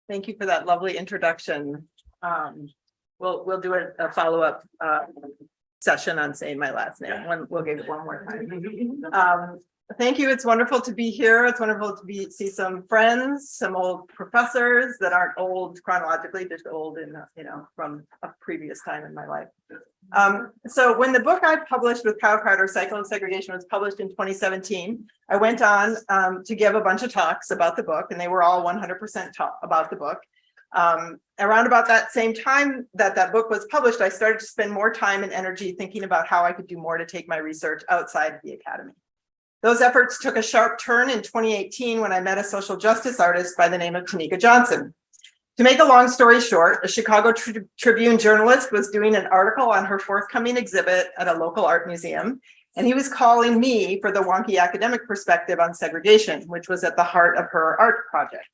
Thank you for that lovely introduction. We'll do a follow-up session on saying my last name. We'll give it one more time. Thank you. It's wonderful to be here. It's wonderful to see some friends, some old professors that aren't old chronologically, just old in from a previous time in my life. So when the book I published with Kyle Crowder, Cycle of Segregation, was published in 2017, I went on to give a bunch of talks about the book, and they were all 100% about the book. Around about that same time that book was published, I started to spend more time and energy thinking about how I could do more to take my research outside of the academy. Those efforts took a sharp turn in 2018 when I met a social justice artist by the name of Tanika Johnson. To make a long story short, a Chicago Tribune journalist was doing an article on her forthcoming exhibit at a local art museum, and he was calling me for the wonky academic perspective on segregation, which was at the heart of her art project.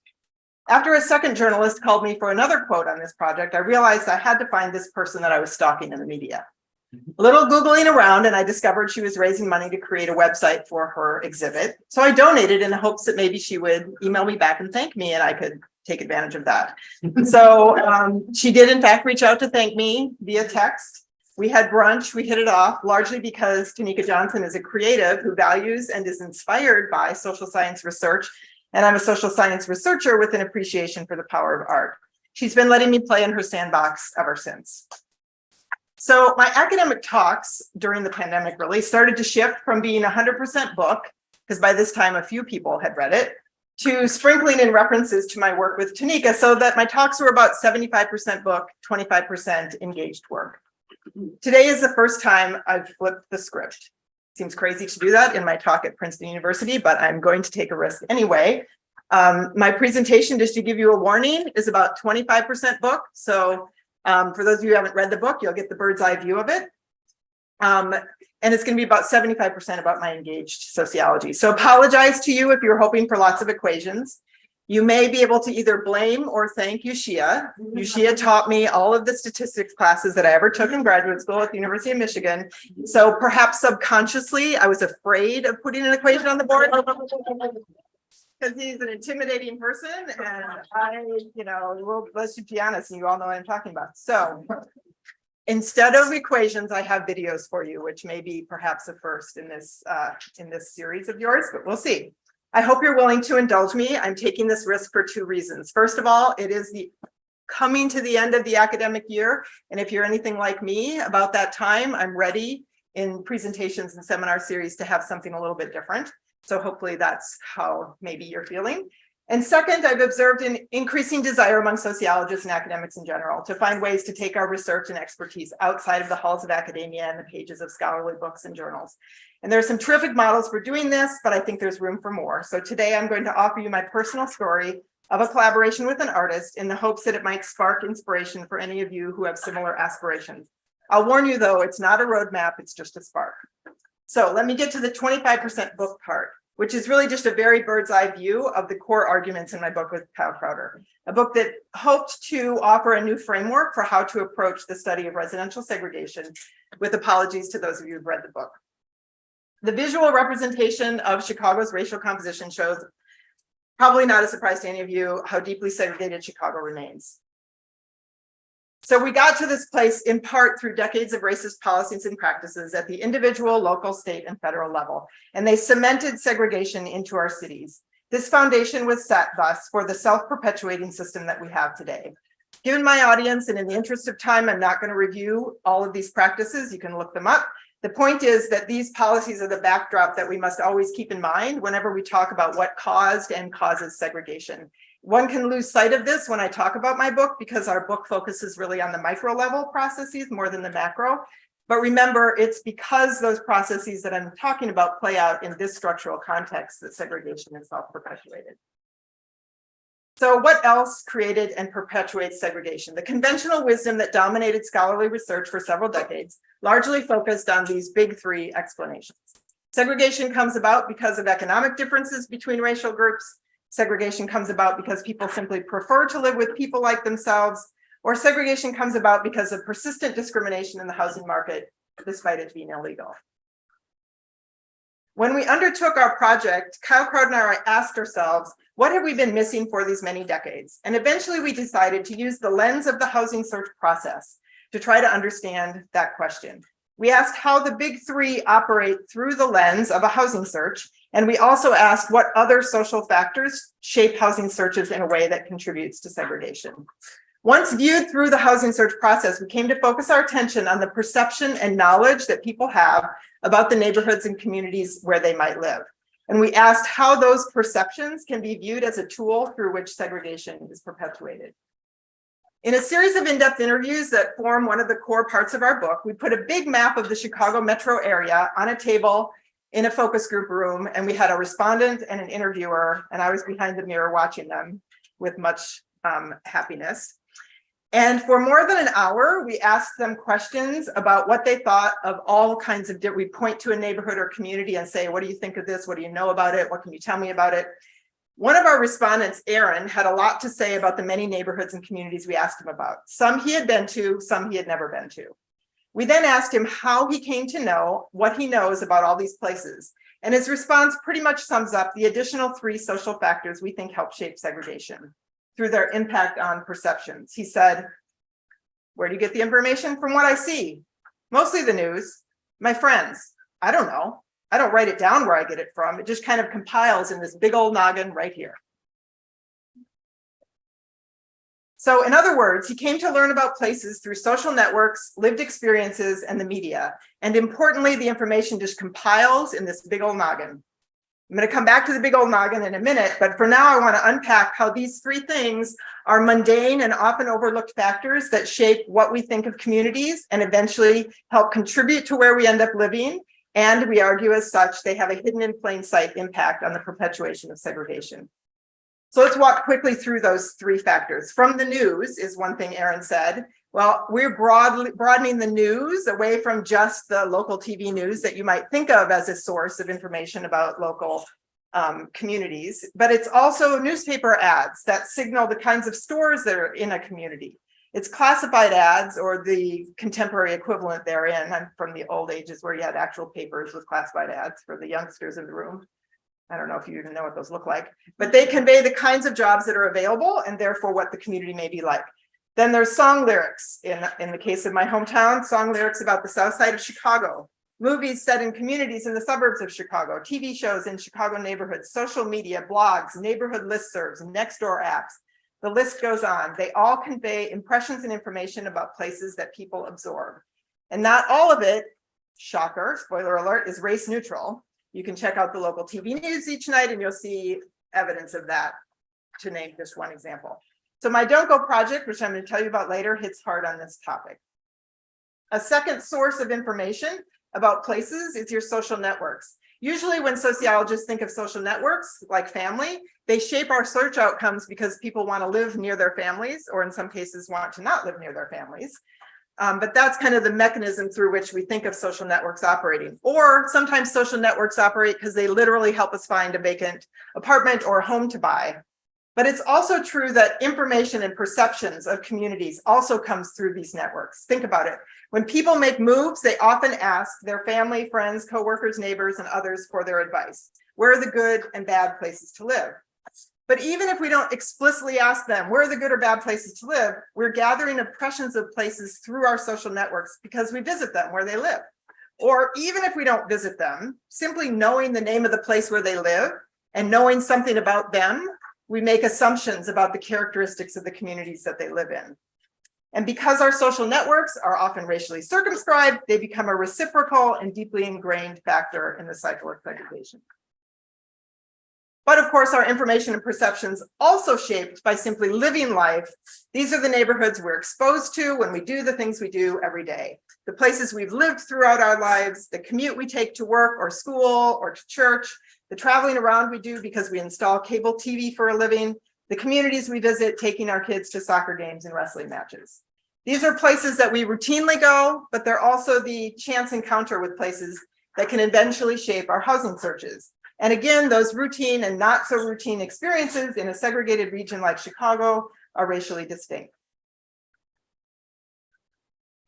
After a second journalist called me for another quote on this project, I realized I had to find this person that I was stalking in the media. A little Googling around, and I discovered she was raising money to create a website for her exhibit. So I donated in the hopes that maybe she would email me back and thank me, and I could take advantage of that. So she did, in fact, reach out to thank me via text. We had brunch, we hit it off, largely because Tanika Johnson is a creative who values and is inspired by social science research. And I'm a social science researcher with an appreciation for the power of art. She's been letting me play in her sandbox ever since. So my academic talks during the pandemic really started to shift from being 100% book, because by this time a few people had read it, to sprinkling in references to my work with Tanika, so that my talks were about 75% book, 25% engaged work. Today is the first time I've flipped the script. Seems crazy to do that in my talk at Princeton University, but I'm going to take a risk anyway. My presentation, just to give you a warning, is about 25% book. So for those of you who haven't read the book, you'll get the bird's eye view of it. And it's going to be about 75% about my engaged sociology. So apologize to you if you're hoping for lots of equations. You may be able to either blame or thank Yushia. Yushia taught me all of the statistics classes that I ever took in graduate school at the University of Michigan. So perhaps subconsciously, I was afraid of putting an equation on the board because he's an intimidating person. And let's just be honest, and you all know what I'm talking about. So instead of equations, I have videos for you, which may be perhaps a first in this series of yours, but we'll see. I hope you're willing to indulge me. I'm taking this risk for two reasons. First of all, it is coming to the end of the academic year. And if you're anything like me about that time, I'm ready in presentations and seminar series to have something a little bit different. So hopefully that's how maybe you're feeling. And second, I've observed an increasing desire among sociologists and academics in general to find ways to take our research and expertise outside of the halls of academia and the pages of scholarly books and journals. And there are some terrific models for doing this, but I think there's room for more. So today I'm going to offer you my personal story of a collaboration with an artist in the hopes that it might spark inspiration for any of you who have similar aspirations. I'll warn you though, it's not a roadmap, it's just a spark. So let me get to the 25% book part, which is really just a very bird's eye view of the core arguments in my book with Kyle Crowder, a book that hoped to offer a new framework for how to approach the study of residential segregation, with apologies to those of you who've read the book. The visual representation of Chicago's racial composition shows, probably not a surprise to any of you, how deeply segregated Chicago remains. So we got to this place in part through decades of racist policies and practices at the individual, local, state, and federal level, and they cemented segregation into our cities. This foundation was set thus for the self-perpetuating system that we have today. Given my audience, and in the interest of time, I'm not going to review all of these practices. You can look them up. The point is that these policies are the backdrop that we must always keep in mind whenever we talk about what caused and causes segregation. One can lose sight of this when I talk about my book because our book focuses really on the micro level processes more than the macro. But remember, it's because those processes that I'm talking about play out in this structural context that segregation is self-perpetuated. So what else created and perpetuates segregation? The conventional wisdom that dominated scholarly research for several decades largely focused on these big three explanations. Segregation comes about because of economic differences between racial groups. Segregation comes about because people simply prefer to live with people like themselves, or segregation comes about because of persistent discrimination in the housing market, despite it being illegal. When we undertook our project, Kyle Crowder and I asked ourselves, What have we been missing for these many decades? And eventually we decided to use the lens of the housing search process to try to understand that question. We asked how the big three operate through the lens of a housing search, and we also asked what other social factors shape housing searches in a way that contributes to segregation. Once viewed through the housing search process, we came to focus our attention on the perception and knowledge that people have about the neighborhoods and communities where they might live. And we asked how those perceptions can be viewed as a tool through which segregation is perpetuated. In a series of in-depth interviews that form one of the core parts of our book, we put a big map of the Chicago metro area on a table in a focus group room, and we had a respondent and an interviewer, and I was behind the mirror watching them with much happiness. And for more than an hour, we asked them questions about what they thought of all kinds of, we point to a neighborhood or community and say, what do you think of this? What do you know about it? What can you tell me about it? One of our respondents, Aaron, had a lot to say about the many neighborhoods and communities we asked him about. Some he had been to, some he had never been to. We then asked him how he came to know what he knows about all these places. And his response pretty much sums up the additional 3 social factors we think help shape segregation through their impact on perceptions. He said, where do you get the information? From what I see, mostly the news. My friends, I don't know. I don't write it down where I get it from. It just kind of compiles in this big old noggin right here. So in other words, he came to learn about places through social networks, lived experiences, and the media. And importantly, the information just compiles in this big old noggin. I'm going to come back to the big old noggin in a minute, but for now, I want to unpack how these 3 things are mundane and often overlooked factors that shape what we think of communities and eventually help contribute to where we end up living. And we argue as such, they have a hidden in plain sight impact on the perpetuation of segregation. So let's walk quickly through those 3 factors. From the news is one thing Aaron said. Well, we're broadening the news away from just the local TV news that you might think of as a source of information about local communities, but it's also newspaper ads that signal the kinds of stores that are in a community. It's classified ads or the contemporary equivalent therein. I'm from the old ages where you had actual papers with classified ads for the youngsters in the room. I don't know if you even know what those look like, but they convey the kinds of jobs that are available and therefore what the community may be like. Then there's song lyrics. In the case of my hometown, song lyrics about the South Side of Chicago, movies set in communities in the suburbs of Chicago, TV shows in Chicago neighborhoods, social media, blogs, neighborhood listservs, next door apps. The list goes on. They all convey impressions and information about places that people absorb. And not all of it, shocker, spoiler alert, is race neutral. You can check out the local TV news each night and you'll see evidence of that, to name just one example. So my Don't Go project, which I'm going to tell you about later, hits hard on this topic. A second source of information about places is your social networks. Usually when sociologists think of social networks, like family, they shape our search outcomes because people want to live near their families, or in some cases want to not live near their families. But that's kind of the mechanism through which we think of social networks operating. Or sometimes social networks operate because they literally help us find a vacant apartment or a home to buy. But it's also true that information and perceptions of communities also comes through these networks. Think about it. When people make moves, they often ask their family, friends, coworkers, neighbors, and others for their advice. Where are the good and bad places to live? But even if we don't explicitly ask them, where are the good or bad places to live, we're gathering impressions of places through our social networks because we visit them where they live. Or even if we don't visit them, simply knowing the name of the place where they live and knowing something about them, we make assumptions about the characteristics of the communities that they live in. And because our social networks are often racially circumscribed, they become a reciprocal and deeply ingrained factor in the cycle of segregation. But of course, our information and perceptions also shaped by simply living life. These are the neighborhoods we're exposed to when we do the things we do every day. The places we've lived throughout our lives, the commute we take to work or school or to church, the traveling around we do because we install cable TV for a living, the communities we visit, taking our kids to soccer games and wrestling matches. These are places that we routinely go, but they're also the chance encounter with places that can eventually shape our housing searches. And again, those routine and not so routine experiences in a segregated region like Chicago are racially distinct.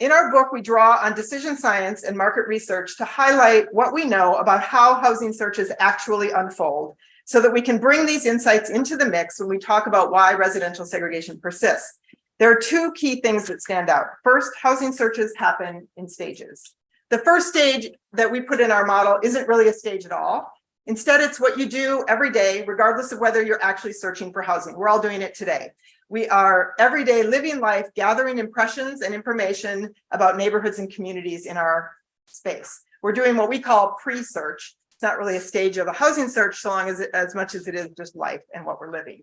In our book, we draw on decision science and market research to highlight what we know about how housing searches actually unfold, so that we can bring these insights into the mix when we talk about why residential segregation persists. There are two key things that stand out. First, housing searches happen in stages. The first stage that we put in our model isn't really a stage at all. Instead, it's what you do every day, regardless of whether you're actually searching for housing. We're all doing it today. We are every day living life, gathering impressions and information about neighborhoods and communities in our space. We're doing what we call pre-search. It's not really a stage of a housing search so long as much as it is just life and what we're living.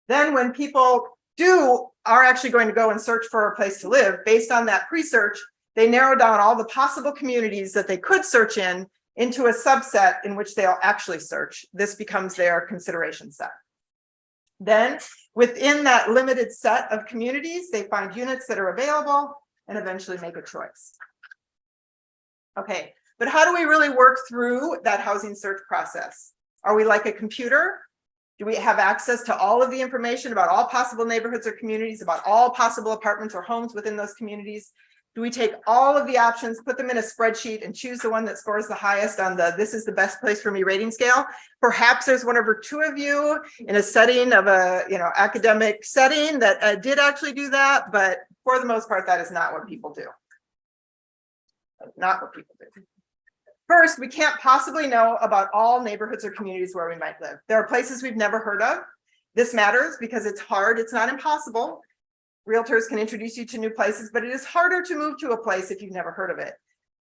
Then when people are actually going to go and search for a place to live, based on that pre-search, they narrow down all the possible communities that they could search into a subset in which they'll actually search. This becomes their consideration set. Then within that limited set of communities, they find units that are available and eventually make a choice. Okay, but how do we really work through that housing search process? Are we like a computer? Do we have access to all of the information about all possible neighborhoods or communities, about all possible apartments or homes within those communities? Do we take all of the options, put them in a spreadsheet, and choose the one that scores the highest on the "this is the best place for me" rating scale? Perhaps there's one or two of you in a setting of a academic setting that did actually do that, but for the most part, that is not what people do. Not what people do. First, we can't possibly know about all neighborhoods or communities where we might live. There are places we've never heard of. This matters because it's hard. It's not impossible. Realtors can introduce you to new places, but it is harder to move to a place if you've never heard of it.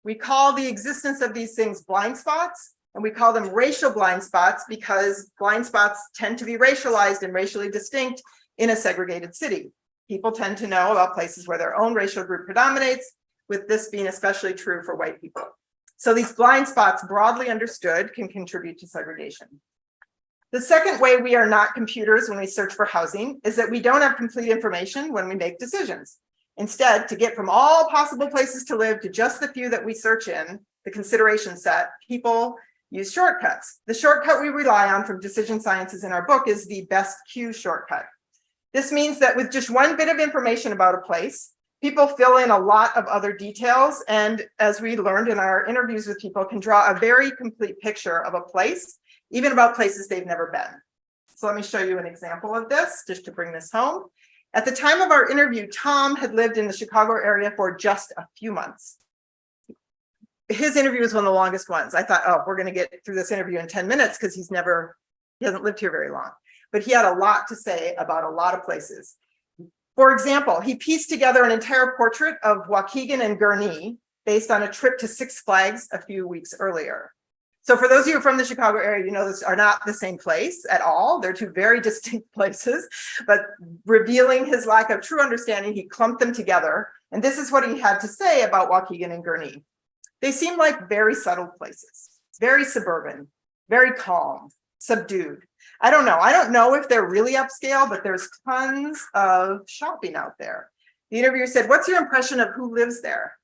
We call the existence of these things blind spots, and we call them racial blind spots because blind spots tend to be racialized and racially distinct in a segregated city. People tend to know about places where their own racial group predominates, with this being especially true for white people. So these blind spots, broadly understood, can contribute to segregation. The second way we are not computers when we search for housing is that we don't have complete information when we make decisions. Instead, to get from all possible places to live to just the few that we search in, the consideration set, people use shortcuts. The shortcut we rely on from decision sciences in our book is the best Q shortcut. This means that with just one bit of information about a place, people fill in a lot of other details, and as we learned in our interviews with people, can draw a very complete picture of a place, even about places they've never been. So let me show you an example of this, just to bring this home. At the time of our interview, Tom had lived in the Chicago area for just a few months. His interview was one of the longest ones. I thought, oh, we're going to get through this interview in 10 minutes because he hasn't lived here very long. But he had a lot to say about a lot of places. For example, he pieced together an entire portrait of Waukegan and Gurnee based on a trip to Six Flags a few weeks earlier. So for those of you from the Chicago area, you know this are not the same place at all. They're two very distinct places, but revealing his lack of true understanding, he clumped them together. And this is what he had to say about Waukegan and Gurnee. They seem like very subtle places, very suburban, very calm, subdued. I don't know if they're really upscale, but there's tons of shopping out there. The interviewer said, "What's your impression of who lives there?"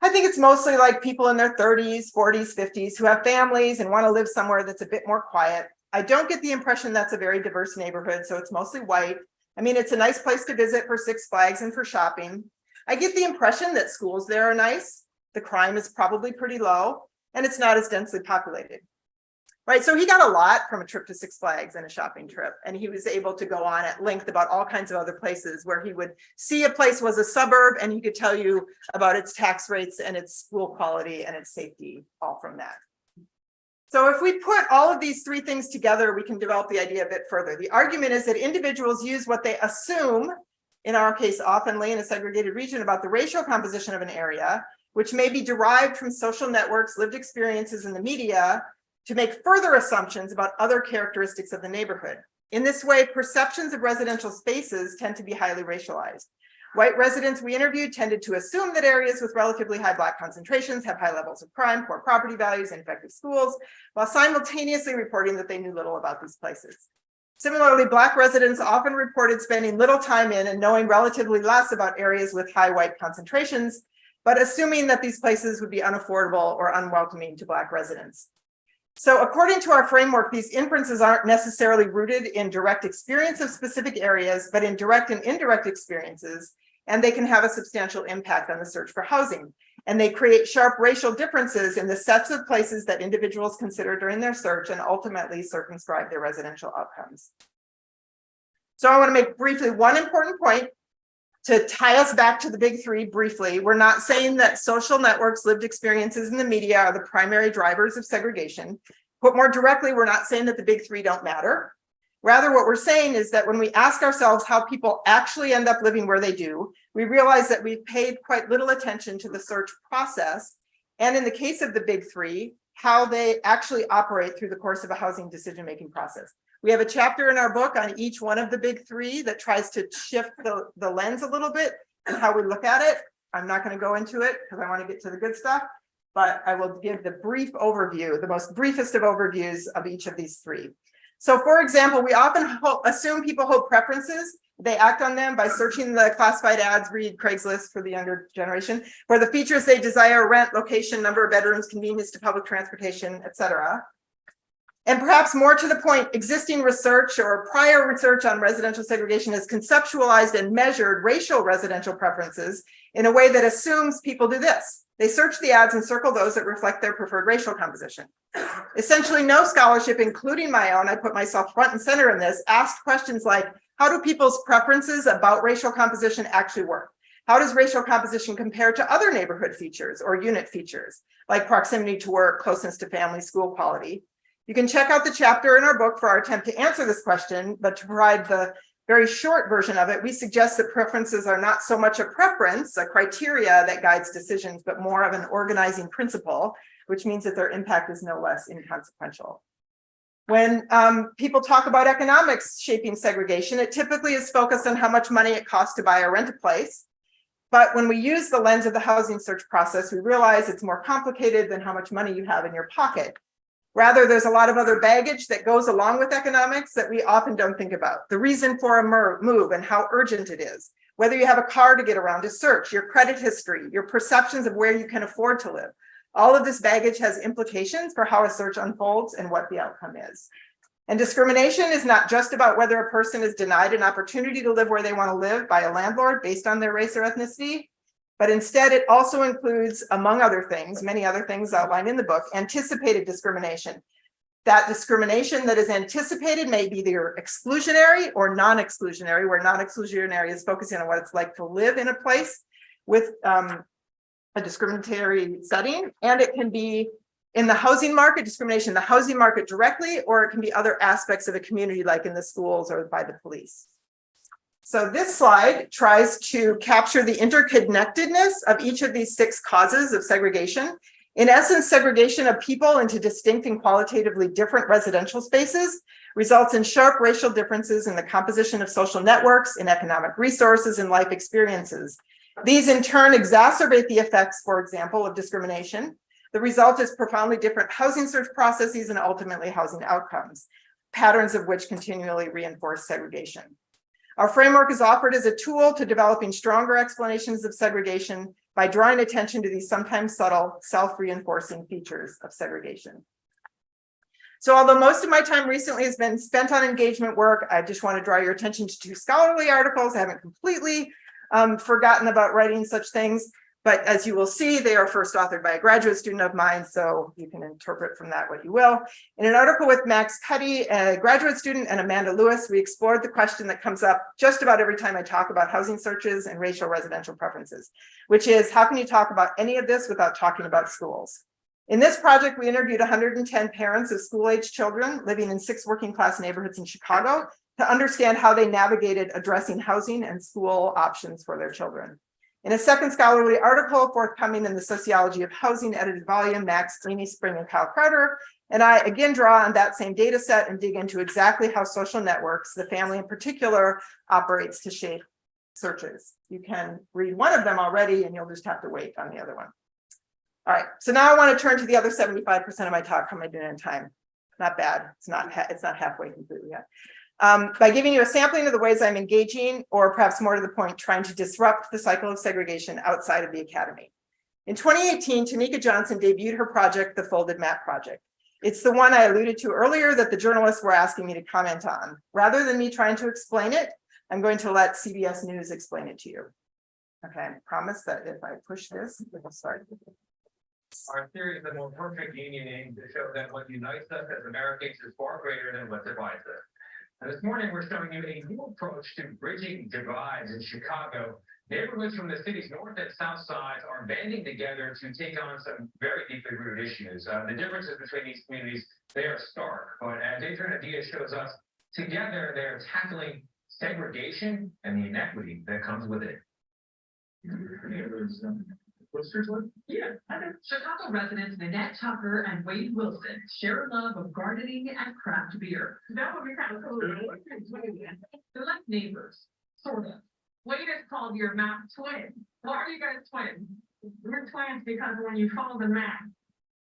I think it's mostly like people in their 30s, 40s, 50s who have families and want to live somewhere that's a bit more quiet. I don't get the impression that's a very diverse neighborhood, so it's mostly white. I mean, it's a nice place to visit for Six Flags and for shopping. I get the impression that schools there are nice. The crime is probably pretty low, and it's not as densely populated. Right, so he got a lot from a trip to Six Flags and a shopping trip, and he was able to go on at length about all kinds of other places where he would see a place was a suburb, and he could tell you about its tax rates and its school quality and its safety, all from that. So if we put all of these three things together, we can develop the idea a bit further. The argument is that individuals use what they assume, in our case, oftenly in a segregated region, about the racial composition of an area, which may be derived from social networks, lived experiences in the media, to make further assumptions about other characteristics of the neighborhood. In this way, perceptions of residential spaces tend to be highly racialized. White residents we interviewed tended to assume that areas with relatively high Black concentrations have high levels of crime, poor property values, and effective schools, while simultaneously reporting that they knew little about these places. Similarly, Black residents often reported spending little time in and knowing relatively less about areas with high white concentrations, but assuming that these places would be unaffordable or unwelcoming to Black residents. So according to our framework, these inferences aren't necessarily rooted in direct experience of specific areas, but in direct and indirect experiences, and they can have a substantial impact on the search for housing. And they create sharp racial differences in the sets of places that individuals consider during their search and ultimately circumscribe their residential outcomes. So I want to make briefly one important point to tie us back to the big three briefly. We're not saying that social networks, lived experiences in the media are the primary drivers of segregation. Put more directly, we're not saying that the big three don't matter. Rather, what we're saying is that when we ask ourselves how people actually end up living where they do, we realize that we've paid quite little attention to the search process. And in the case of the big three, how they actually operate through the course of a housing decision-making process. We have a chapter in our book on each one of the big three that tries to shift the lens a little bit and how we look at it. I'm not going to go into it because I want to get to the good stuff, but I will give the brief overview, the most briefest of overviews of each of these three. So for example, we often assume people hold preferences. They act on them by searching the classified ads, read Craigslist for the younger generation, where the features they desire, rent, location, number of bedrooms, convenience to public transportation, etc. And perhaps more to the point, existing research or prior research on residential segregation has conceptualized and measured racial residential preferences in a way that assumes people do this. They search the ads and circle those that reflect their preferred racial composition. Essentially, no scholarship, including my own, I put myself front and center in this, asked questions like, how do people's preferences about racial composition actually work? How does racial composition compare to other neighborhood features or unit features, like proximity to work, closeness to family, school quality? You can check out the chapter in our book for our attempt to answer this question, but to provide the very short version of it, we suggest that preferences are not so much a preference, a criteria that guides decisions, but more of an organizing principle, which means that their impact is no less inconsequential. When people talk about economics shaping segregation, it typically is focused on how much money it costs to buy or rent a place. But when we use the lens of the housing search process, we realize it's more complicated than how much money you have in your pocket. Rather, there's a lot of other baggage that goes along with economics that we often don't think about. The reason for a move and how urgent it is, whether you have a car to get around to search, your credit history, your perceptions of where you can afford to live. All of this baggage has implications for how a search unfolds and what the outcome is. And discrimination is not just about whether a person is denied an opportunity to live where they want to live by a landlord based on their race or ethnicity, but instead it also includes, among other things, many other things outlined in the book, anticipated discrimination. That discrimination that is anticipated may be either exclusionary or non-exclusionary, where non-exclusionary is focusing on what it's like to live in a place with a discriminatory setting, and it can be in the housing market, discrimination in the housing market directly, or it can be other aspects of a community like in the schools or by the police. So this slide tries to capture the interconnectedness of each of these 6 causes of segregation. In essence, segregation of people into distinct and qualitatively different residential spaces results in sharp racial differences in the composition of social networks, in economic resources, and life experiences. These in turn exacerbate the effects, for example, of discrimination. The result is profoundly different housing search processes and ultimately housing outcomes, patterns of which continually reinforce segregation. Our framework is offered as a tool to developing stronger explanations of segregation by drawing attention to these sometimes subtle, self-reinforcing features of segregation. So although most of my time recently has been spent on engagement work, I just want to draw your attention to 2 scholarly articles. I haven't completely forgotten about writing such things, but as you will see, they are first authored by a graduate student of mine, so you can interpret from that what you will. In an article with Max Petty, a graduate student, and Amanda Lewis, we explored the question that comes up just about every time I talk about housing searches and racial residential preferences, which is, how can you talk about any of this without talking about schools? In this project, we interviewed 110 parents of school-age children living in 6 working-class neighborhoods in Chicago to understand how they navigated addressing housing and school options for their children. In a second scholarly article forthcoming in the Sociology of Housing edited volume, Max, Amy Spring, and Kyle Crowder, and I again draw on that same data set and dig into exactly how social networks, the family in particular, operates to shape searches. You can read one of them already, and you'll just have to wait on the other one. All right, so now I want to turn to the other 75% of my talk. How am I doing in time? Not bad. It's not halfway completely yet. By giving you a sampling of the ways I'm engaging, or perhaps more to the point, trying to disrupt the cycle of segregation outside of the academy. In 2018, Tamika Johnson debuted her project, the Folded Map Project. It's the one I alluded to earlier that the journalists were asking me to comment on. Rather than me trying to explain it, I'm going to let CBS News explain it to you. Okay, I promise that if I push this, it'll start. Our theory is the more perfect union aim to show that what unites us as Americans is far greater than what divides us. And this morning, we're showing you a new approach to bridging divides in Chicago. Neighborhoods from the city's north and south sides are banding together to take on some very deeply rooted issues. The differences between these communities, they are stark, but as Adriana Diaz shows us, together they're tackling segregation and the inequity that comes with it. Yeah, Chicago residents Nanette Tucker and Wade Wilson share a love of gardening and craft beer. That would be kind of cool. They're like neighbors, sort of. Wade is called your map twin. Why are you guys twins? We're twins because when you follow the map,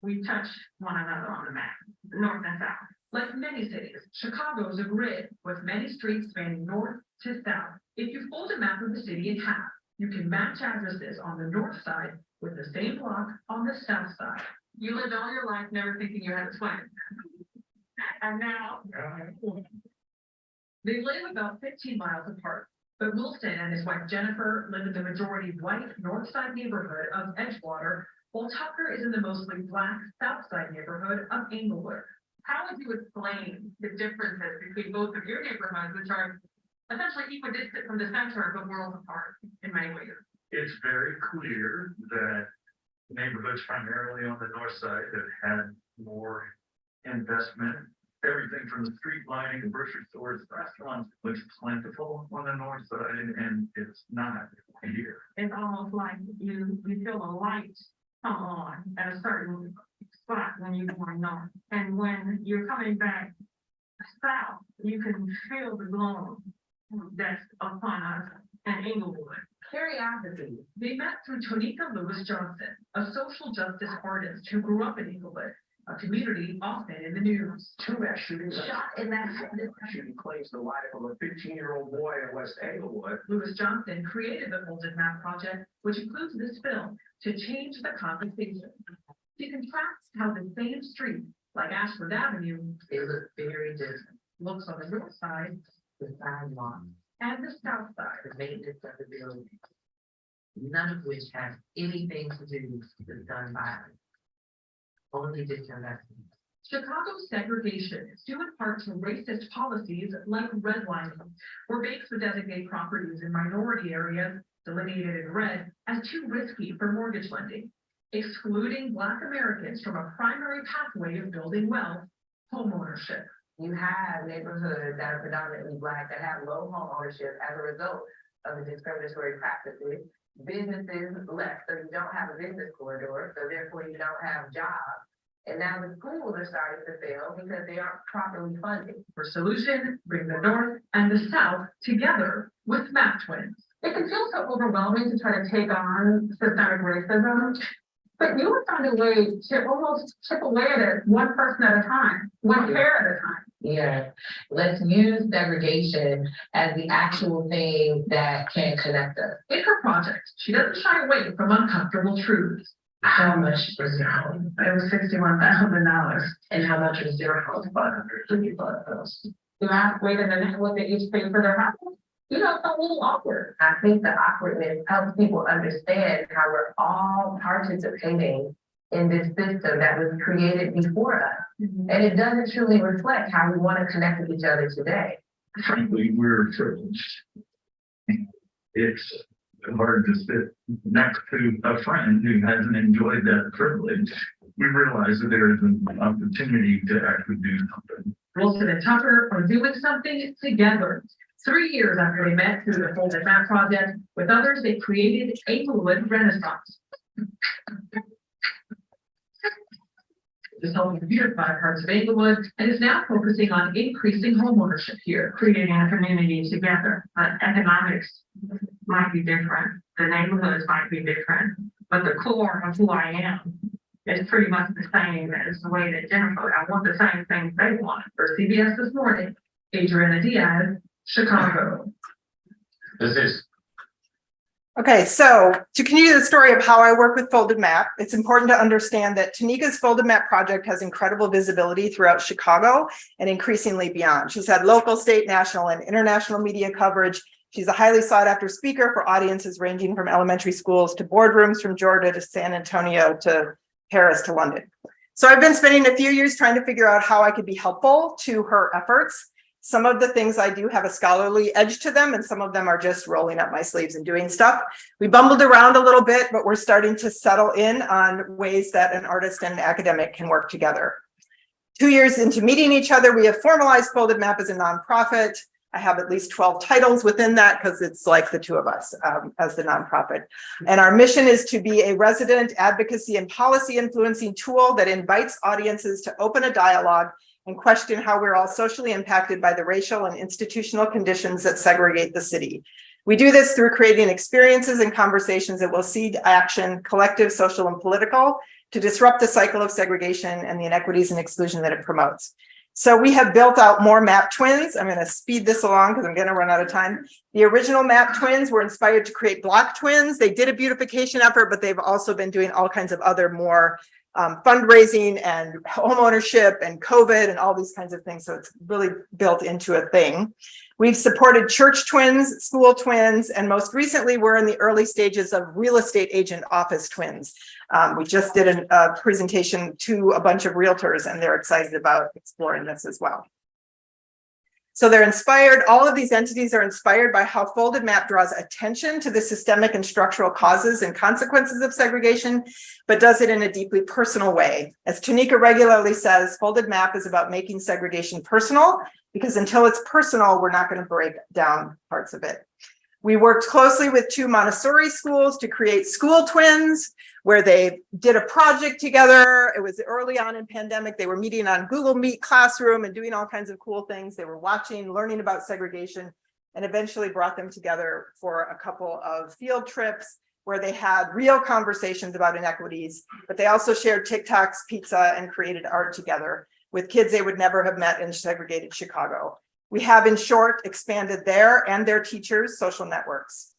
we touch one another on the map, north and south. Like many cities, Chicago is a grid with many streets spanning north to south. If you fold a map of the city in half, you can match addresses on the north side with the same block on the south side. You lived all your life never thinking you had a twin. And now, they live about 15 miles apart. But Wilson and his wife Jennifer live in the majority white north side neighborhood of Edgewater, while Tucker is in the mostly black south side neighborhood of Englewood. How would you explain the differences between both of your neighborhoods, which are essentially equidistant from the center but worlds apart in many ways? It's very clear that neighborhoods primarily on the north side have had more investment. Everything from the street lighting, the grocery stores, restaurants looks plentiful on the north side, and it's not here. It's almost like you feel a light come on at a certain spot when you go north. And when you're coming back south, you can feel the glow that's upon us in Englewood. Curiosity. They met through Tonika Lewis Johnson, a social justice artist who grew up in Englewood, a community often in the news. Two mass shootings. Shot in that Shooting claims the life of a 15-year-old boy in West Englewood. Lewis Johnson created the Folded Map Project, which includes this film, to change the conversation. She contrasts how the same street, like Ashford Avenue, They look very different. looks on the north side The sidewalk, and the south side. the maintenance of the building, none of which has anything to do with gun violence. Only disinvestment. Chicago's segregation is due in part to racist policies like redlining, where banks would designate properties in minority areas, delineated in red, as too risky for mortgage lending, excluding Black Americans from a primary pathway of building wealth, homeownership. You have neighborhoods that are predominantly Black that have low home ownership as a result of the discriminatory practices. Businesses left, so you don't have a business corridor, so therefore you don't have jobs. And now the schools are starting to fail because they aren't properly funded. For solution, bring the north and the south together with map twins. It can feel so overwhelming to try to take on systemic racism, but you would find a way to almost chip away at it one person at a time, one pair at a time. Yeah, let's use segregation as the actual thing that can connect us. In her project, she doesn't shy away from uncomfortable truths. How much was your home? It was $61,000. And how much was your house? $535,000. You ask, wait a minute, what they each paid for their house? You know, it's a little awkward. I think the awkwardness helps people understand how we're all participating in this system that was created before us. And it doesn't truly reflect how we want to connect with each other today. Frankly, we're privileged. It's hard to sit next to a friend who hasn't enjoyed that privilege. We realize that there is an opportunity to actually do something. Wilson and Tucker are doing something together. 3 years after they met through the Folded Map Project, with others, they created Englewood Renaissance. This helping beautify parts of Englewood and is now focusing on increasing homeownership here, creating a community together. Economics might be different, the neighborhoods might be different, but the core of who I am is pretty much the same as the way that Jennifer, I want the same things they want. For CBS This Morning, Adriana Diaz, Chicago. This is Okay, so to continue the story of how I work with Folded Map, it's important to understand that Tanika's Folded Map project has incredible visibility throughout Chicago and increasingly beyond. She's had local, state, national, and international media coverage She's a highly sought after speaker for audiences ranging from elementary schools to boardrooms from Georgia to San Antonio to Paris to London. So I've been spending a few years trying to figure out how I could be helpful to her efforts. Some of the things I do have a scholarly edge to them, and some of them are just rolling up my sleeves and doing stuff. We bumbled around a little bit, but we're starting to settle in on ways that an artist and an academic can work together. 2 years into meeting each other, we have formalized Folded Map as a nonprofit. I have at least 12 titles within that because it's like the two of us as the nonprofit. And our mission is to be a resident advocacy and policy influencing tool that invites audiences to open a dialogue and question how we're all socially impacted by the racial and institutional conditions that segregate the city. We do this through creating experiences and conversations that will seed action, collective, social, and political, to disrupt the cycle of segregation and the inequities and exclusion that it promotes. So we have built out more map twins. I'm going to speed this along because I'm going to run out of time. The original map twins were inspired to create block twins. They did a beautification effort, but they've also been doing all kinds of other more fundraising and homeownership and COVID and all these kinds of things. So it's really built into a thing. We've supported church twins, school twins, and most recently we're in the early stages of real estate agent office twins. We just did a presentation to a bunch of realtors and they're excited about exploring this as well. So they're inspired, all of these entities are inspired by how Folded Map draws attention to the systemic and structural causes and consequences of segregation, but does it in a deeply personal way. As Tanika regularly says, Folded Map is about making segregation personal, because until it's personal, we're not going to break down parts of it. We worked closely with 2 Montessori schools to create school twins, where they did a project together. It was early on in pandemic. They were meeting on Google Meet Classroom and doing all kinds of cool things. They were watching, learning about segregation, and eventually brought them together for a couple of field trips where they had real conversations about inequities, but they also shared TikToks, pizza, and created art together with kids they would never have met in segregated Chicago. We have, in short, expanded their and their teachers' social networks.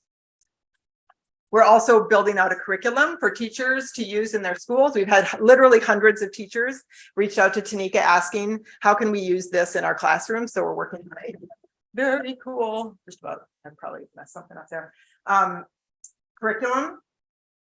We're also building out a curriculum for teachers to use in their schools. We've had literally hundreds of teachers reach out to Tanika asking, how can we use this in our classrooms? So we're working on it. Very cool. Just about, I probably messed something up there. Curriculum.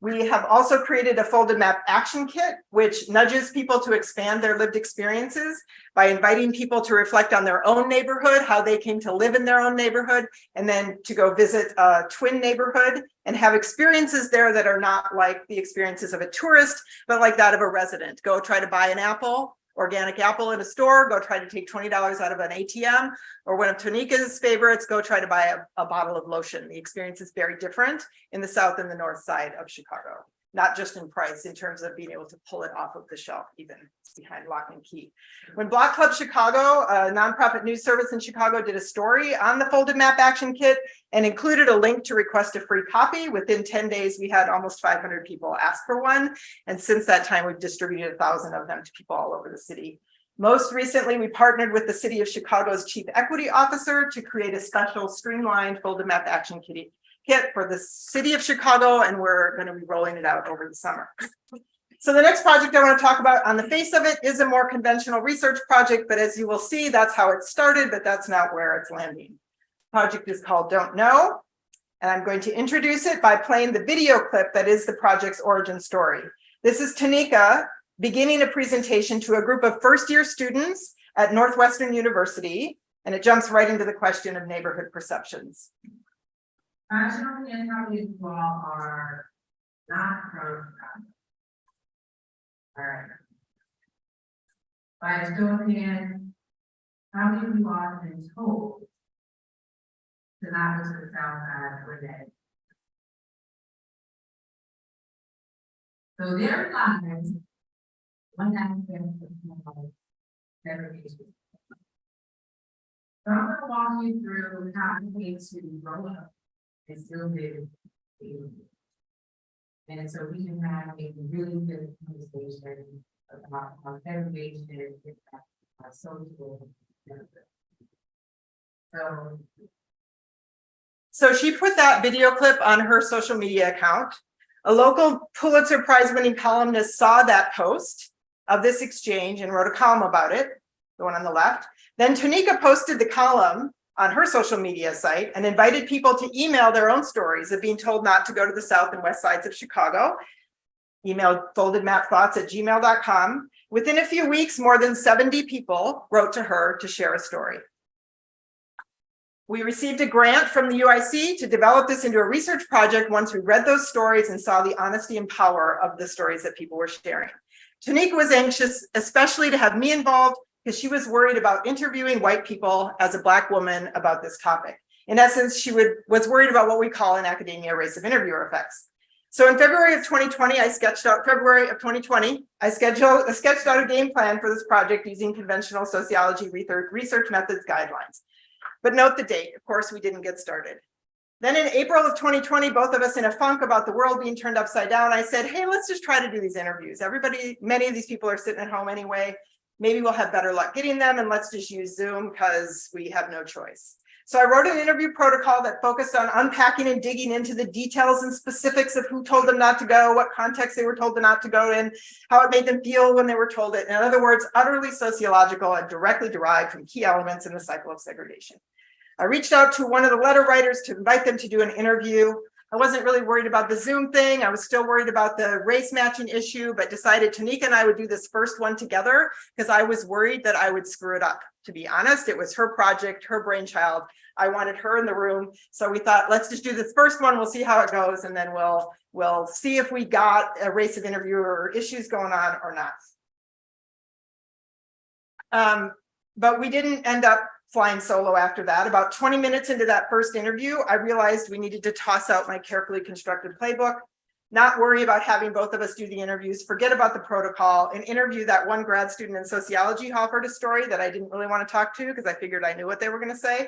We have also created a Folded Map action kit, which nudges people to expand their lived experiences by inviting people to reflect on their own neighborhood, how they came to live in their own neighborhood, and then to go visit a twin neighborhood and have experiences there that are not like the experiences of a tourist, but like that of a resident. Go try to buy an apple, organic apple in a store, go try to take $20 out of an ATM, or one of Tanika's favorites, go try to buy a bottle of lotion. The experience is very different in the south and the north side of Chicago, not just in price, in terms of being able to pull it off of the shelf, even behind lock and key. When Block Club Chicago, a nonprofit news service in Chicago, did a story on the Folded Map action kit and included a link to request a free copy, within 10 days, we had almost 500 people ask for one. And since that time, we've distributed 1,000 of them to people all over the city. Most recently, we partnered with the City of Chicago's Chief Equity Officer to create a special streamlined Folded Map action kit for the City of Chicago, and we're going to be rolling it out over the summer. So the next project I want to talk about on the face of it is a more conventional research project, but as you will see, that's how it started, but that's not where it's landing. Project is called Don't Know, and I'm going to introduce it by playing the video clip that is the project's origin story. This is Tanika beginning a presentation to a group of first-year students at Northwestern University, and it jumps right into the question of neighborhood perceptions. Rational and how you all are not from. All right. By a show of hands, how many of you all have been told to not go to the south side for that? So there lies one aspect of segregation. So I'm gonna walk you through how it means to grow up and still live. And so we can have a really good conversation about how segregation impacts our social benefits. So she put that video clip on her social media account. A local Pulitzer Prize winning columnist saw that post of this exchange and wrote a column about it, the one on the left. Then Tanika posted the column on her social media site and invited people to email their own stories of being told not to go to the south and west sides of Chicago. Email foldedmapthoughts@gmail.com. Within a few weeks, more than 70 people wrote to her to share a story. We received a grant from the UIC to develop this into a research project once we read those stories and saw the honesty and power of the stories that people were sharing. Tanika was anxious, especially to have me involved, because she was worried about interviewing white people as a Black woman about this topic. In essence, she was worried about what we call in academia race of interviewer effects. So in February of 2020, I sketched out a game plan for this project using conventional sociology research methods guidelines. But note the date, of course, we didn't get started. Then in April of 2020, both of us in a funk about the world being turned upside down, I said, hey, let's just try to do these interviews. Many of these people are sitting at home anyway. Maybe we'll have better luck getting them, and let's just use Zoom because we have no choice. So I wrote an interview protocol that focused on unpacking and digging into the details and specifics of who told them not to go, what context they were told not to go in, how it made them feel when they were told it. In other words, utterly sociological and directly derived from key elements in the cycle of segregation. I reached out to one of the letter writers to invite them to do an interview. I wasn't really worried about the Zoom thing. I was still worried about the race matching issue, but decided Tanika and I would do this first one together because I was worried that I would screw it up. To be honest, it was her project, her brainchild. I wanted her in the room. So we thought, let's just do this first one. We'll see how it goes. And then we'll see if we got a race of interviewer issues going on or not. But we didn't end up flying solo after that. About 20 minutes into that first interview, I realized we needed to toss out my carefully constructed playbook, not worry about having both of us do the interviews, forget about the protocol, and interview that one grad student in sociology who offered a story that I didn't really want to talk to because I figured I knew what they were going to say.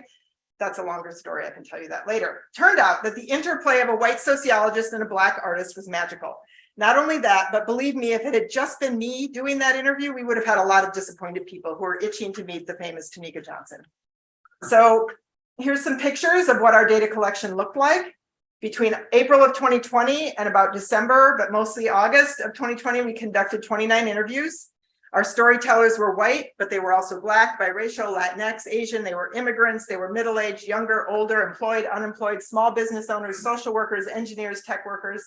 That's a longer story. I can tell you that later. Turned out that the interplay of a white sociologist and a Black artist was magical. Not only that, but believe me, if it had just been me doing that interview, we would have had a lot of disappointed people who were itching to meet the famous Tanika Johnson. So here's some pictures of what our data collection looked like. Between April of 2020 and about December, but mostly August of 2020, we conducted 29 interviews. Our storytellers were white, but they were also Black, biracial, Latinx, Asian. They were immigrants. They were middle-aged, younger, older, employed, unemployed, small business owners, social workers, engineers, tech workers.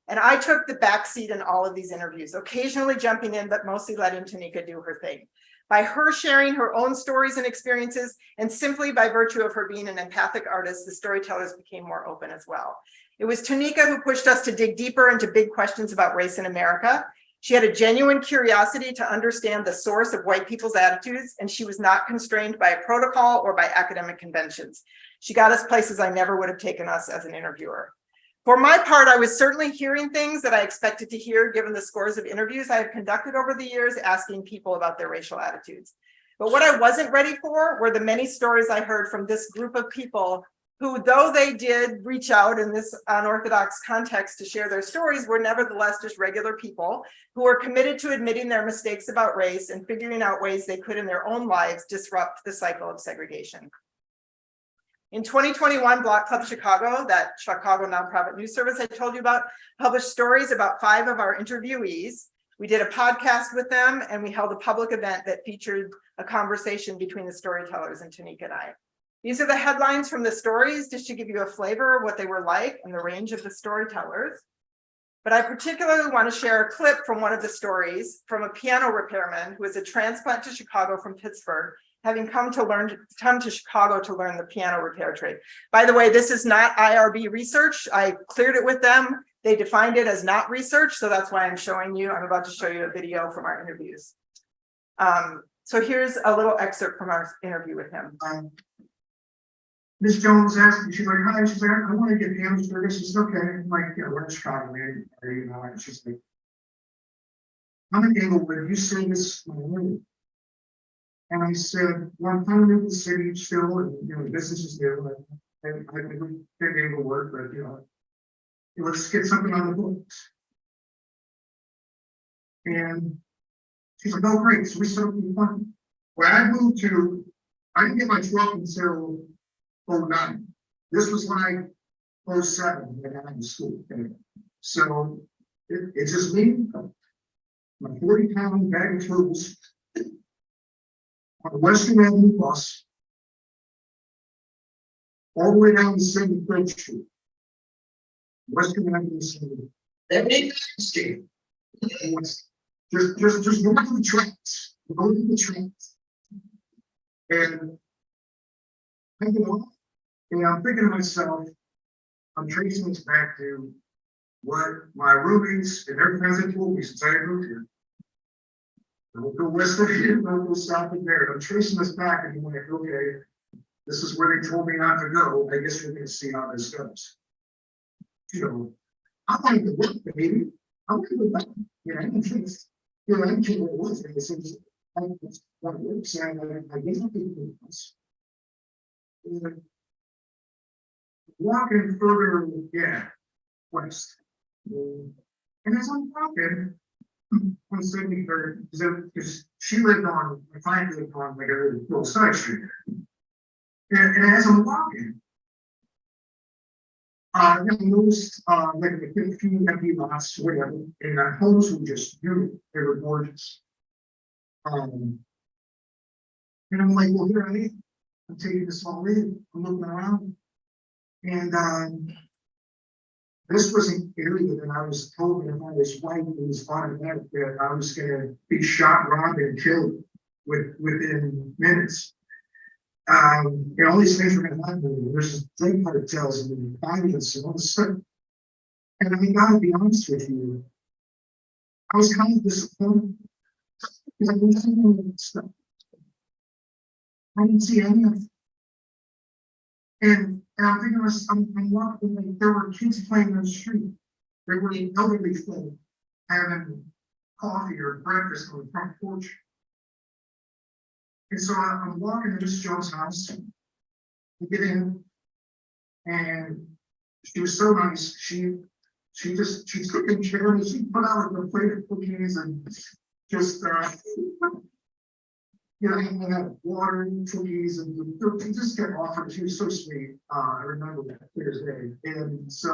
And I took the backseat in all of these interviews, occasionally jumping in, but mostly letting Tanika do her thing. By her sharing her own stories and experiences, and simply by virtue of her being an empathic artist, the storytellers became more open as well. It was Tanika who pushed us to dig deeper into big questions about race in America. She had a genuine curiosity to understand the source of white people's attitudes, and she was not constrained by a protocol or by academic conventions. She got us places I never would have taken us as an interviewer. For my part, I was certainly hearing things that I expected to hear given the scores of interviews I have conducted over the years asking people about their racial attitudes. But what I wasn't ready for were the many stories I heard from this group of people who, though they did reach out in this unorthodox context to share their stories, were nevertheless just regular people who were committed to admitting their mistakes about race and figuring out ways they could in their own lives disrupt the cycle of segregation. In 2021, Block Club Chicago, that Chicago nonprofit news service I told you about, published stories about 5 of our interviewees. We did a podcast with them, and we held a public event that featured a conversation between the storytellers and Tanika and I. These are the headlines from the stories, just to give you a flavor of what they were like and the range of the storytellers. But I particularly want to share a clip from one of the stories from a piano repairman who is a transplant to Chicago from Pittsburgh, having come to Chicago to learn the piano repair trade. By the way, this is not IRB research. I cleared it with them. They defined it as not research, so that's why I'm about to show you a video from our interviews. So here's a little excerpt from our interview with him. Miss Jones asked me, she's like, hi, she's like, I want to get piano service. She's okay. I'm like, yeah, we're in Chicago, man. You know, and she's like, I'm in Englewood, you say this my name. And I said, well, I'm kind of in the city still, and you know, the business is there. I can get Englewood, but you know, let's get something on the books. And she's like, oh, great. So we set up the fun. When I moved to, I didn't get my truck until 09. This was like 07 when I went to school. So it's just me, my 40-pound bag of tools on the Western Avenue bus all the way down to 73rd Street. Western Avenue, 70. That ain't escape. Just go to the tracks. Go to the tracks. And I get off, and I'm thinking to myself, I'm tracing this back to what my roommates and every friends had told me since I moved here. Don't go west of here, don't go south of there. I'm tracing this back and I'm like, okay, this is where they told me not to go. I guess we're gonna see how this goes. You know, I wanted to work, baby. I wanted to go back. You know, I didn't think, you know, I didn't care what it was. I said, what works, and I guess I think it was. And walking further, yeah, west. And as I'm walking on 73rd, because she lived on, my client lived on like a little side street. And as I'm walking, I noticed like a few empty lots, whatever, and the homes were just beautiful. They were gorgeous. And I'm like, well, here I am. I'm taking this all in. I'm looking around. And this was an area that I was told that if I was white, it was automatic that I was going to be shot, robbed, and killed within minutes. And all these things were going to happen. There's drug cartels and violence and all this stuff. And I gotta be honest with you, I was kind of disappointed because I didn't see any of that stuff. I didn't see any of it. And I'm thinking, I'm walking, like, there were kids playing in the street. There were elderly folk having coffee or breakfast on the front porch. And so I'm walking to Miss Jones' house. I get in, and she was so nice. She's cooking chicken, and she put out like a plate of cookies and just you know, I had water and cookies, and she just kept offering. She was so sweet. I remember that clear as day. And so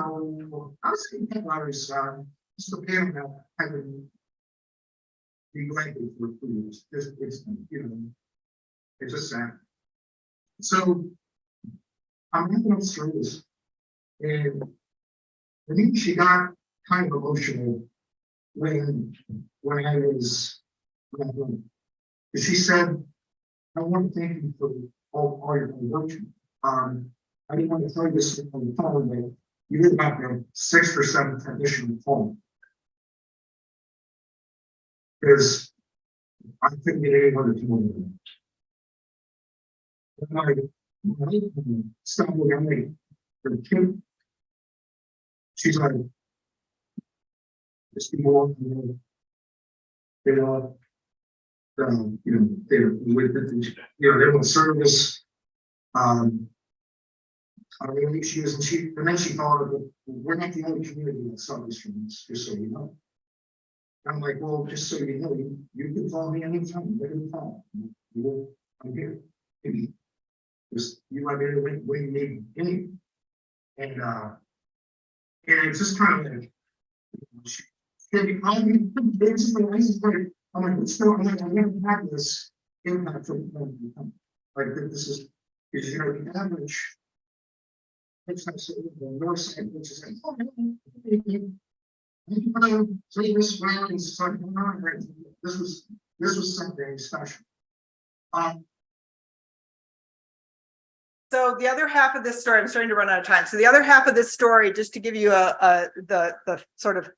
I was thinking, I was just a parent that I would be grateful for food. It's you know, it's just sad. So I'm looking upstairs, and I think she got kind of emotional when I was. She said, I want to thank you for all your work. I didn't want to tell you this on the phone, but you live about the 6th or 7th technician phone. Because I couldn't get anyone to do it. And I stumbled on me for the kid. She's like, just be more, you know, you know, they with the, you know, they want service. I really she is, and then she thought of it. We're not the only community that suffers from this, just so you know. I'm like, well, just so you know, you can call me anytime. You can call. I'm here. Just you might be able to when you need any. And it's just kind of like, I'm like, it's still, I'm like, I never had this impact from like this is you know, the average. It's not so the north side, which is like, oh, so this round is like, this was something special. So the other half of this story, I'm starting to run out of time. So the other half of this story, just to give you the sort of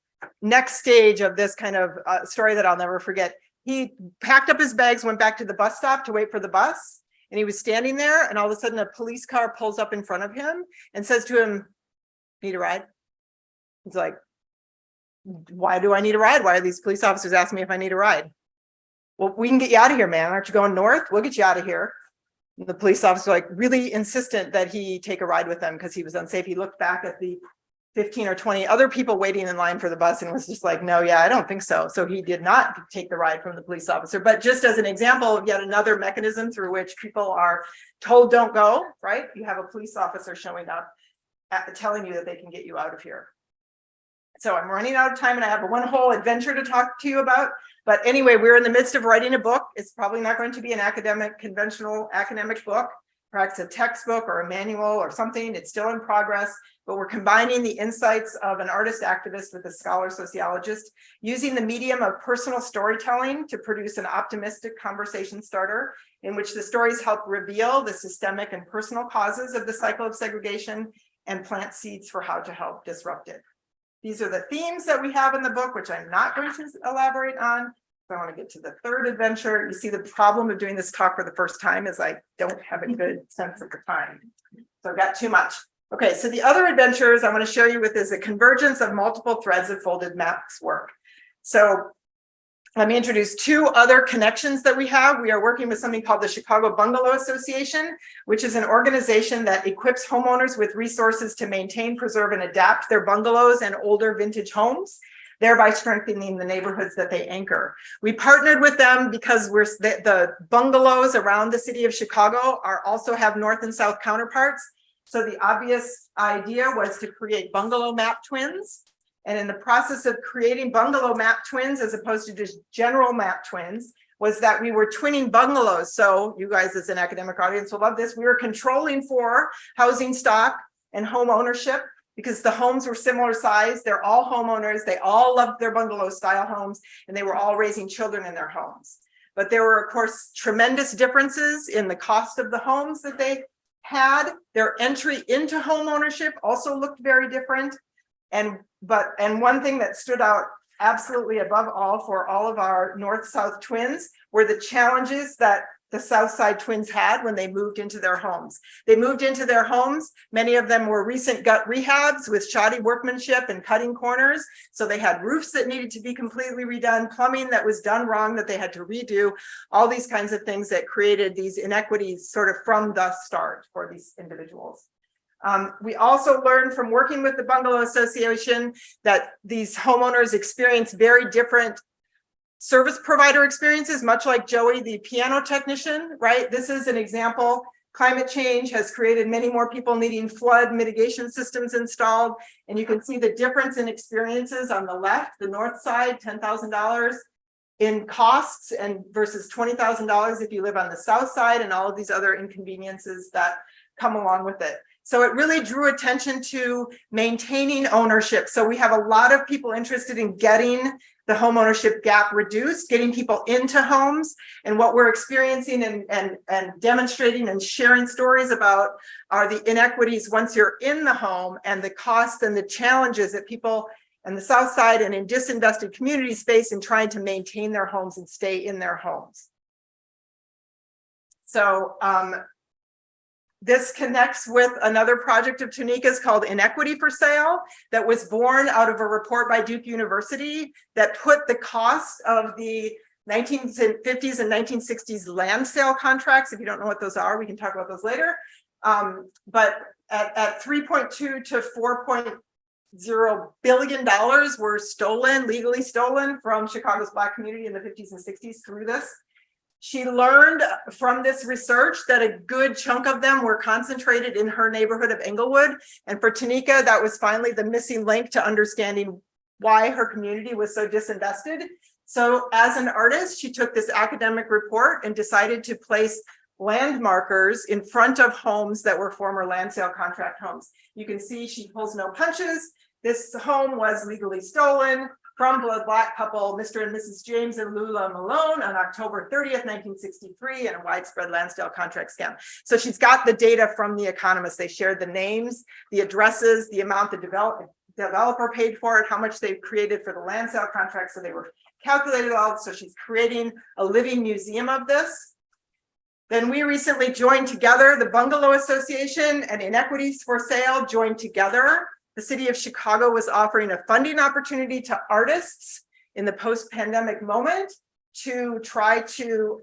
next stage of this kind of story that I'll never forget. He packed up his bags, went back to the bus stop to wait for the bus, and he was standing there, and all of a sudden a police car pulls up in front of him and says to him, "Need a ride?" He's like, "Why do I need a ride? Why are these police officers asking me if I need a ride?" "Well, we can get you out of here, man. Aren't you going north? We'll get you out of here." And the police officer like really insistent that he take a ride with them because he was unsafe. He looked back at the 15 or 20 other people waiting in line for the bus and was just like, "No, yeah, I don't think so." So he did not take the ride from the police officer. But just as an example of yet another mechanism through which people are told don't go, right? You have a police officer showing up telling you that they can get you out of here. So I'm running out of time and I have one whole adventure to talk to you about. But anyway, we're in the midst of writing a book. It's probably not going to be an conventional academic book. perhaps a textbook or a manual or something. It's still in progress, but we're combining the insights of an artist activist with a scholar sociologist, using the medium of personal storytelling to produce an optimistic conversation starter in which the stories help reveal the systemic and personal causes of the cycle of segregation and plant seeds for how to help disrupt it. These are the themes that we have in the book, which I'm not going to elaborate on. I want to get to the third adventure. You see, the problem of doing this talk for the first time is I don't have a good sense of the time. So I've got too much. Okay, so the other adventures I want to share you with is a convergence of multiple threads of folded maps work. So let me introduce two other connections that we have. We are working with something called the Chicago Bungalow Association, which is an organization that equips homeowners with resources to maintain, preserve, and adapt their bungalows and older vintage homes, thereby strengthening the neighborhoods that they anchor. We partnered with them because the bungalows around the city of Chicago also have north and south counterparts. So the obvious idea was to create bungalow map twins. And in the process of creating bungalow map twins, as opposed to just general map twins, was that we were twinning bungalows. So you guys as an academic audience will love this. We were controlling for housing stock and home ownership because the homes were similar size. They're all homeowners. They all loved their bungalow style homes, and they were all raising children in their homes. But there were, of course, tremendous differences in the cost of the homes that they had. Their entry into home ownership also looked very different. And one thing that stood out absolutely above all for all of our north-south twins were the challenges that the South Side twins had when they moved into their homes. They moved into their homes. Many of them were recent gut rehabs with shoddy workmanship and cutting corners. So they had roofs that needed to be completely redone, plumbing that was done wrong that they had to redo, all these kinds of things that created these inequities sort of from the start for these individuals. We also learned from working with the Bungalow Association that these homeowners experience very different service provider experiences, much like Joey, the piano technician, right? This is an example. Climate change has created many more people needing flood mitigation systems installed. And you can see the difference in experiences on the left, the north side, $10,000 in costs and versus $20,000 if you live on the south side, and all of these other inconveniences that come along with it. So it really drew attention to maintaining ownership. So we have a lot of people interested in getting the home ownership gap reduced, getting people into homes. And what we're experiencing and demonstrating and sharing stories about are the inequities once you're in the home, and the costs and the challenges that people on the south side and in disinvested communities face in trying to maintain their homes and stay in their homes. So this connects with another project of Tunika's called Inequity for Sale, that was born out of a report by Duke University that put the cost of the 1950s and 1960s land sale contracts. If you don't know what those are, we can talk about those later. But at 3.2 to 4.0 billion were stolen, legally stolen from Chicago's Black community in the 50s and 60s through this. She learned from this research that a good chunk of them were concentrated in her neighborhood of Englewood. And for Tunika, that was finally the missing link to understanding why her community was so disinvested. So as an artist, she took this academic report and decided to place land markers in front of homes that were former land sale contract homes. You can see she pulls no punches. This home was legally stolen from the Black couple, Mr. and Mrs. James and Lula Malone, on October 30th, 1963, in a widespread land sale contract scam. So she's got the data from The Economist. They shared the names, the addresses, the amount the developer paid for it, how much they've created for the land sale contract. So they were calculated all. So she's creating a living museum of this. Then we recently joined together, the Bungalow Association and Inequities for Sale joined together. The city of Chicago was offering a funding opportunity to artists in the post-pandemic moment to try to,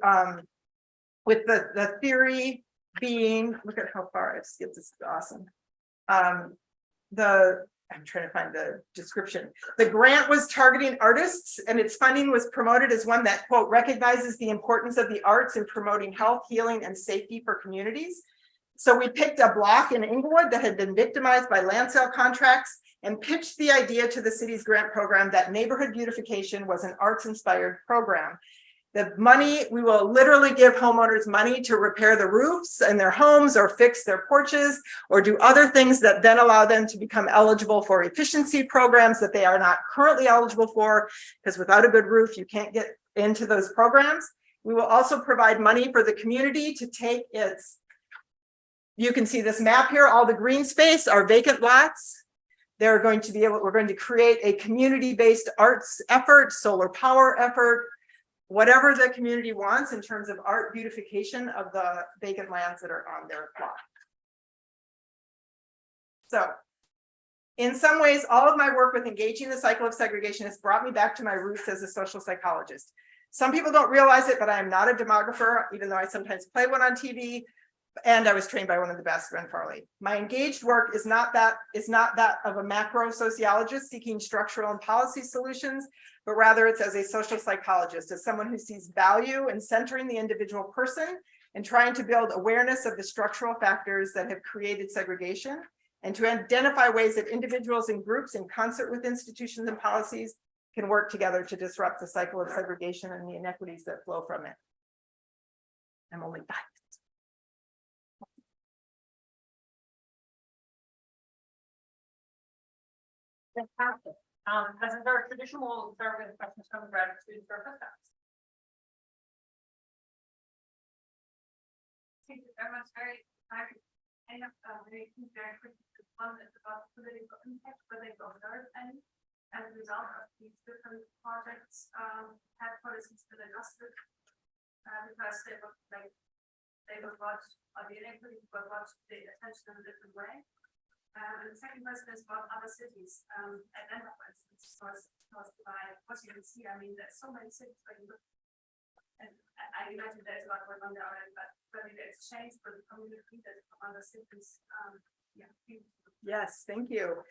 with the theory being, look at how far I've skipped, this is awesome. I'm trying to find the description. The grant was targeting artists, and its funding was promoted as one that, quote, recognizes the importance of the arts in promoting health, healing, and safety for communities. So we picked a block in Englewood that had been victimized by land sale contracts and pitched the idea to the city's grant program that neighborhood beautification was an arts-inspired program. The money, we will literally give homeowners money to repair the roofs in their homes or fix their porches or do other things that then allow them to become eligible for efficiency programs that they are not currently eligible for, because without a good roof, you can't get into those programs. We will also provide money for the community to take its, you can see this map here, all the green space are vacant lots. They're going to be able, we're going to create a community-based arts effort, solar power effort, whatever the community wants in terms of art beautification of the vacant lands that are on their lot. So in some ways, all of my work with engaging the cycle of segregation has brought me back to my roots as a social psychologist. Some people don't realize it, but I am not a demographer, even though I sometimes play one on TV. And I was trained by one of the best, Ren Farley. My engaged work is not that of a macro sociologist seeking structural and policy solutions, but rather it's as a social psychologist, as someone who sees value in centering the individual person and trying to build awareness of the structural factors that have created segregation, and to identify ways that individuals and groups in concert with institutions and policies can work together to disrupt the cycle of segregation and the inequities that flow from it. I'm only 5 minutes. Fantastic. As is our traditional, start with questions from the graduate students or postdocs. Thank you very much. I end up very quickly to one that's about political impact for the governors, and as a result of these different projects, have policies been adjusted because they were watched on the inequity, but watched the attention in a different way. And the second question is about other cities. Atlanta, for instance, was by what you can see. I mean, there's so many cities where you look, and I imagine there's a lot going on there, but whether it's changed for the community that from other cities. Yeah. Yes, thank you.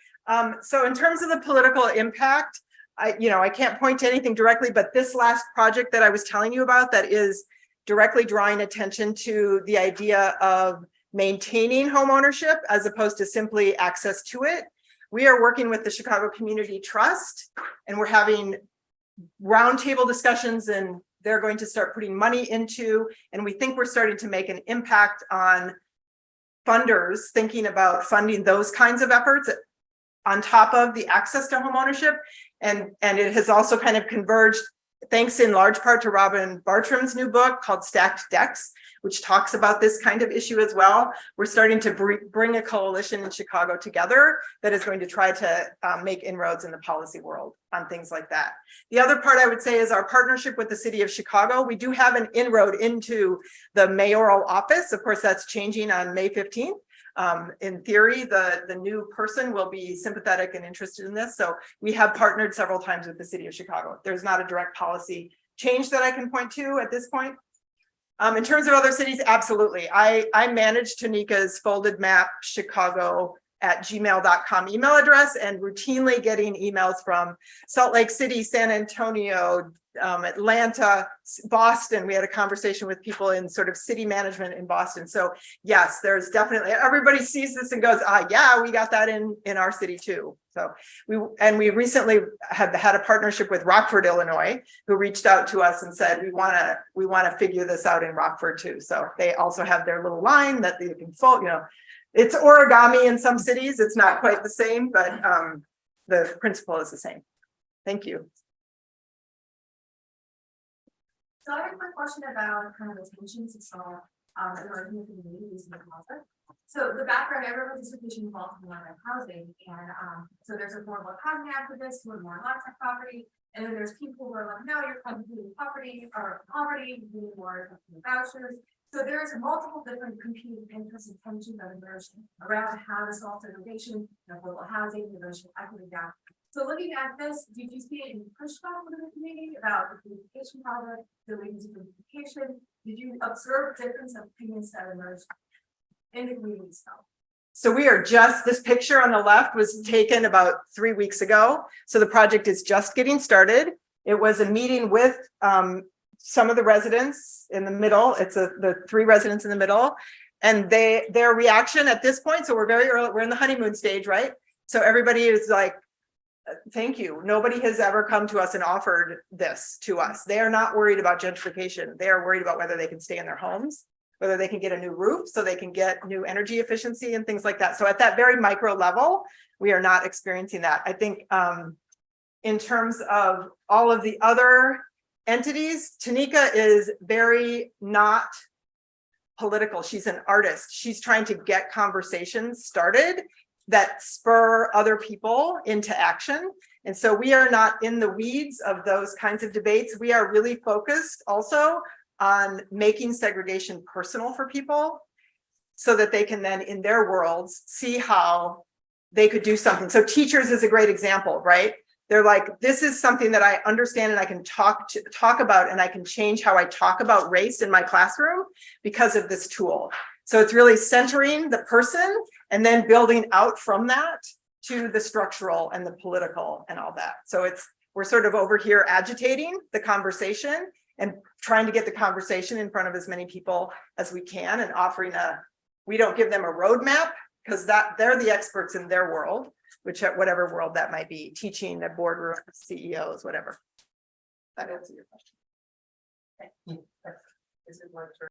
So in terms of the political impact, I can't point to anything directly, but this last project that I was telling you about that is directly drawing attention to the idea of maintaining home ownership as opposed to simply access to it. We are working with the Chicago Community Trust, and we're having roundtable discussions, and they're going to start putting money into, and we think we're starting to make an impact on funders thinking about funding those kinds of efforts on top of the access to home ownership. And it has also kind of converged, thanks in large part to Robin Bartram's new book called Stacked Decks, which talks about this kind of issue as well. We're starting to bring a coalition in Chicago together that is going to try to make inroads in the policy world on things like that. The other part I would say is our partnership with the city of Chicago. We do have an inroad into the mayoral office. Of course, that's changing on May 15th. In theory, the new person will be sympathetic and interested in this. So we have partnered several times with the city of Chicago. There's not a direct policy change that I can point to at this point. In terms of other cities, absolutely. I manage Tanika's folded map Chicago @gmail.com email address, and routinely getting emails from Salt Lake City, San Antonio, Atlanta, Boston. We had a conversation with people in sort of city management in Boston. So yes, there's definitely, everybody sees this and goes, yeah, we got that in our city too. So we recently had a partnership with Rockford, Illinois, who reached out to us and said, we want to figure this out in Rockford too. So they also have their little line that they can fold, it's origami in some cities. It's not quite the same, but the principle is the same. Thank you. So I have a quick question about kind of the tensions you saw in working with the communities in the closet. So the background, everyone participation involved in land housing, and so there's affordable housing activists who are more lots of property, and then there's people who are like, no, you're competing property or poverty, you need more vouchers. So there's multiple different competing interests and tensions that emerge around how to solve segregation, affordable housing, the racial equity gap. So looking at this, did you see any pushback within the community about the beautification project, the ways of beautification? Did you observe difference of opinions that emerged in the community itself? So we are this picture on the left was taken about 3 weeks ago. So the project is just getting started. It was a meeting with some of the residents in the middle. It's the 3 residents in the middle, and their reaction at this point. So we're very early, we're in the honeymoon stage, right? So everybody is like, thank you. Nobody has ever come to us and offered this to us. They are not worried about gentrification. They are worried about whether they can stay in their homes, whether they can get a new roof so they can get new energy efficiency and things like that. So at that very micro level, we are not experiencing that. I think in terms of all of the other entities, Tanika is very not political. She's an artist. She's trying to get conversations started that spur other people into action. And so we are not in the weeds of those kinds of debates. We are really focused also on making segregation personal for people so that they can then in their worlds see how they could do something. So teachers is a great example, right? They're like, this is something that I understand and I can talk about, and I can change how I talk about race in my classroom because of this tool. So it's really centering the person and then building out from that to the structural and the political and all that. So we're sort of over here agitating the conversation and trying to get the conversation in front of as many people as we can, and offering we don't give them a roadmap because they're the experts in their world, whatever world that might be, teaching, a boardroom, CEOs, whatever. That answers your question. This is what